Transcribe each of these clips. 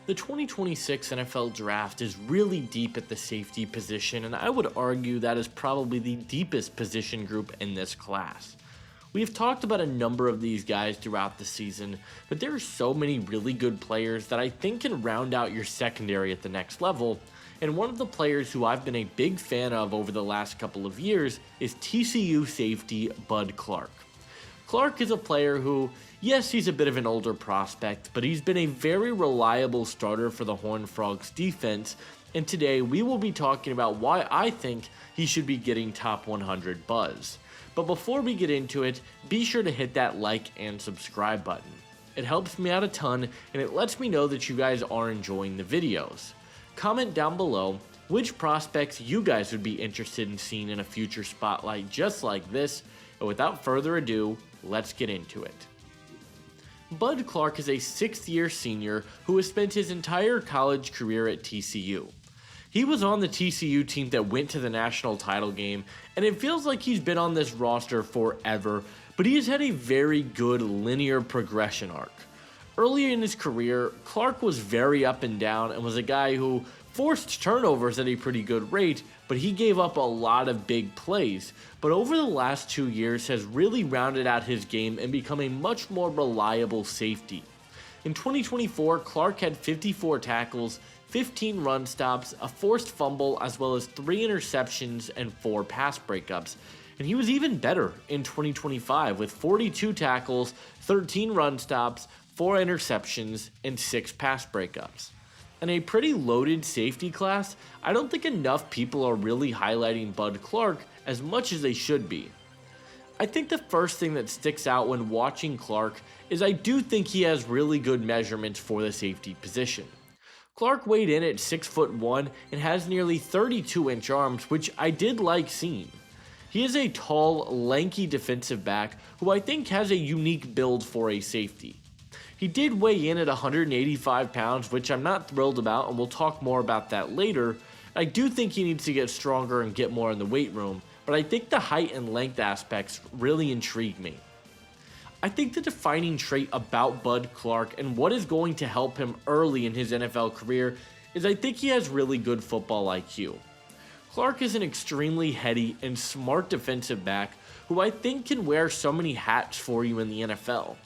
The 2026 NFL Draft is really deep at the safety position, and I would argue that is probably the deepest position group in this class. We have talked about a number of these guys throughout the season, but there are so many really good players that I think can round out your secondary at the next level, and one of the players who I've been a big fan of over the last couple of years is TCU safety Budclark. Clark is a player who, yes, he's a bit of an older prospect, but he's been a very reliable starter for the Horned Frogs defense, and today we will be talking about why I think he should be getting top 100 buzz. But before we get into it, be sure to hit that like and subscribe button. It helps me out a ton, and it lets me know that you guys are enjoying the videos. Comment down below which prospects you guys would be interested in seeing in a future spotlight just like this, and without further ado, let's get into it. Bud Clark is a 6th-year senior who has spent his entire college career at TCU. He was on the TCU team that went to the national title game, and it feels like he's been on this roster forever, but he has had a very good linear progression arc. Early in his career, Clark was very up and down and was a guy who forced turnovers at a pretty good rate, but he gave up a lot of big plays, but over the last 2 years has really rounded out his game and become a much more reliable safety. In 2024, Clark had 54 tackles, 15 run stops, a forced fumble, as well as 3 interceptions and 4 pass breakups. And he was even better in 2025 with 42 tackles, 13 run stops, 4 interceptions, and 6 pass breakups. In a pretty loaded safety class, I don't think enough people are really highlighting Bud Clark as much as they should be. I think the first thing that sticks out when watching Clark is I do think he has really good measurements for the safety position. Clark weighed in at 6'1" and has nearly 32-inch arms, which I did like seeing. He is a tall, lanky defensive back who I think has a unique build for a safety. He did weigh in at 185 pounds, which I'm not thrilled about, and we'll talk more about that later. I do think he needs to get stronger and get more in the weight room, but I think the height and length aspects really intrigue me. I think the defining trait about Bud Clark and what is going to help him early in his NFL career is I think he has really good football IQ. Clark is an extremely heady and smart defensive back who I think can wear so many hats for you in the NFL.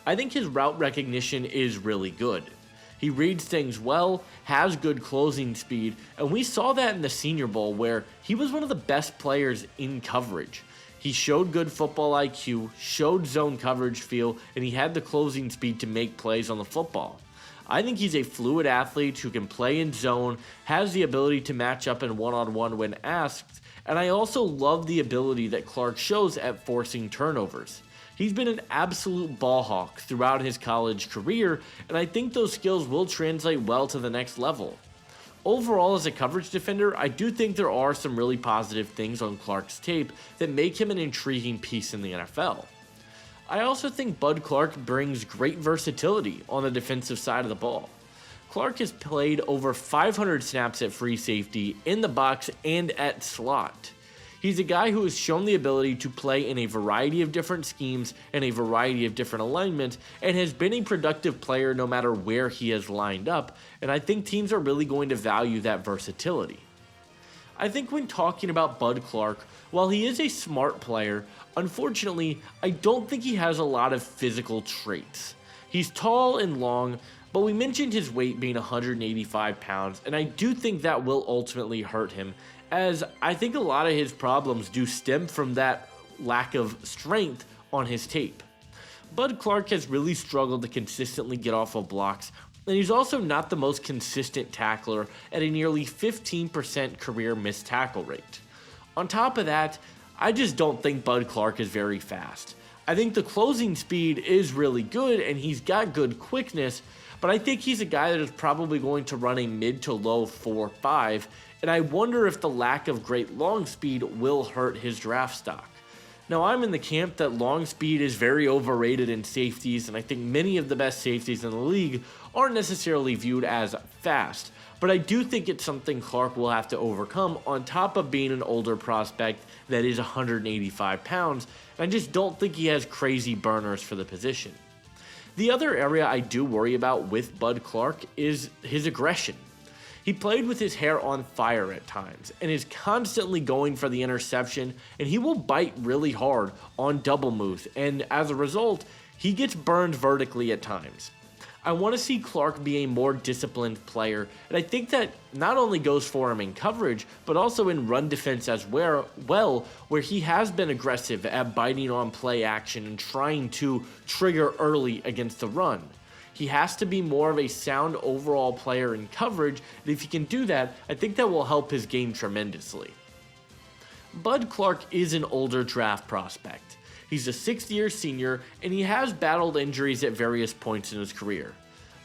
I think his route recognition is really good. He reads things well, has good closing speed, and we saw that in the Senior Bowl where he was one of the best players in coverage. He showed good football IQ, showed zone coverage feel, and he had the closing speed to make plays on the football. I think he's a fluid athlete who can play in zone, has the ability to match up in one-on-one when asked, and I also love the ability that Clark shows at forcing turnovers. He's been an absolute ball hawk throughout his college career, and I think those skills will translate well to the next level. Overall, as a coverage defender, I do think there are some really positive things on Clark's tape that make him an intriguing piece in the NFL. I also think Bud Clark brings great versatility on the defensive side of the ball. Clark has played over 500 snaps at free safety, in the box, and at slot. He's a guy who has shown the ability to play in a variety of different schemes and a variety of different alignments, and has been a productive player no matter where he has lined up, and I think teams are really going to value that versatility. I think when talking about Bud Clark, while he is a smart player, unfortunately, I don't think he has a lot of physical traits. He's tall and long, but we mentioned his weight being 185 pounds, and I do think that will ultimately hurt him, as I think a lot of his problems do stem from that lack of strength on his tape. Bud Clark has really struggled to consistently get off of blocks, and he's also not the most consistent tackler at a nearly 15% career missed tackle rate. On top of that, I just don't think Bud Clark is very fast. I think the closing speed is really good and he's got good quickness, but I think he's a guy that is probably going to run a mid to low 4.5, and I wonder if the lack of great long speed will hurt his draft stock. Now, I'm in the camp that long speed is very overrated in safeties, and I think many of the best safeties in the league aren't necessarily viewed as fast, but I do think it's something Clark will have to overcome on top of being an older prospect that is 185 pounds, and I just don't think he has crazy burners for the position. The other area I do worry about with Bud Clark is his aggression. He played with his hair on fire at times and is constantly going for the interception, and he will bite really hard on double moves, and as a result, he gets burned vertically at times. I want to see Clark be a more disciplined player, and I think that not only goes for him in coverage, but also in run defense as well, where he has been aggressive at biting on play action and trying to trigger early against the run. He has to be more of a sound overall player in coverage, and if he can do that, I think that will help his game tremendously. Bud Clark is an older draft prospect. He's a 6th-year senior, and he has battled injuries at various points in his career.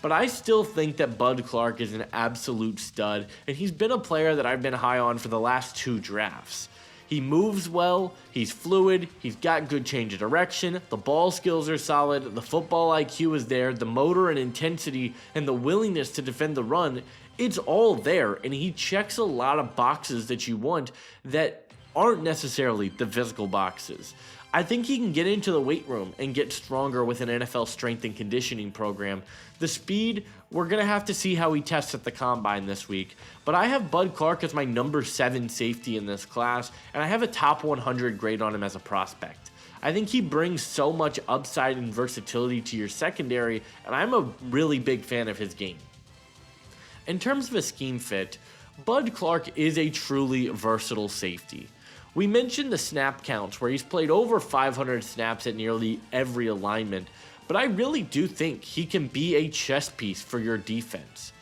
But I still think that Bud Clark is an absolute stud, and he's been a player that I've been high on for the last 2 drafts. He moves well, he's fluid, he's got good change of direction, the ball skills are solid, the football IQ is there, the motor and intensity and the willingness to defend the run, it's all there, and he checks a lot of boxes that you want that aren't necessarily the physical boxes. I think he can get into the weight room and get stronger with an NFL strength and conditioning program. The speed, we're going to have to see how he tests at the combine this week. But I have Bud Clark as my number 7 safety in this class, and I have a top 100 grade on him as a prospect. I think he brings so much upside and versatility to your secondary, and I'm a really big fan of his game. In terms of a scheme fit, Bud Clark is a truly versatile safety. We mentioned the snap counts where he's played over 500 snaps at nearly every alignment, but I really do think he can be a chess piece for your defense.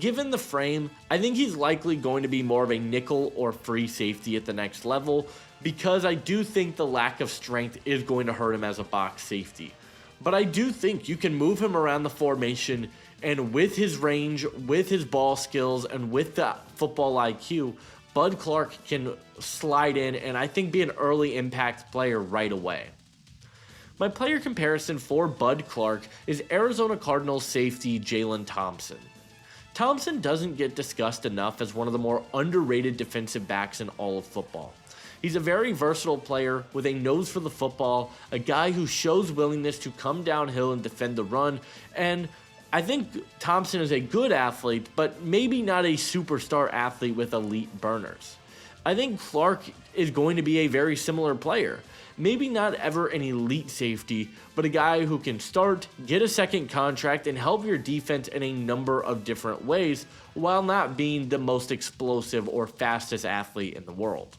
Given the frame, I think he's likely going to be more of a nickel or free safety at the next level because I do think the lack of strength is going to hurt him as a box safety. But I do think you can move him around the formation, and with his range, with his ball skills, and with the football IQ, Bud Clark can slide in and I think be an early impact player right away. My player comparison for Bud Clark is Arizona Cardinals safety Jalen Thompson. Thompson doesn't get discussed enough as one of the more underrated defensive backs in all of football. He's a very versatile player with a nose for the football, a guy who shows willingness to come downhill and defend the run, and I think Thompson is a good athlete, but maybe not a superstar athlete with elite burners. I think Clark is going to be a very similar player. Maybe not ever an elite safety, but a guy who can start, get a second contract, and help your defense in a number of different ways while not being the most explosive or fastest athlete in the world.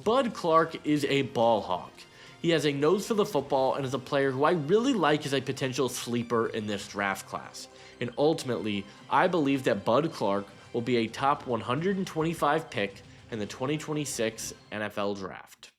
Bud Clark is a ball hawk. He has a nose for the football and is a player who I really like as a potential sleeper in this draft class. And ultimately, I believe that Bud Clark will be a top 125 pick in the 2026 NFL Draft.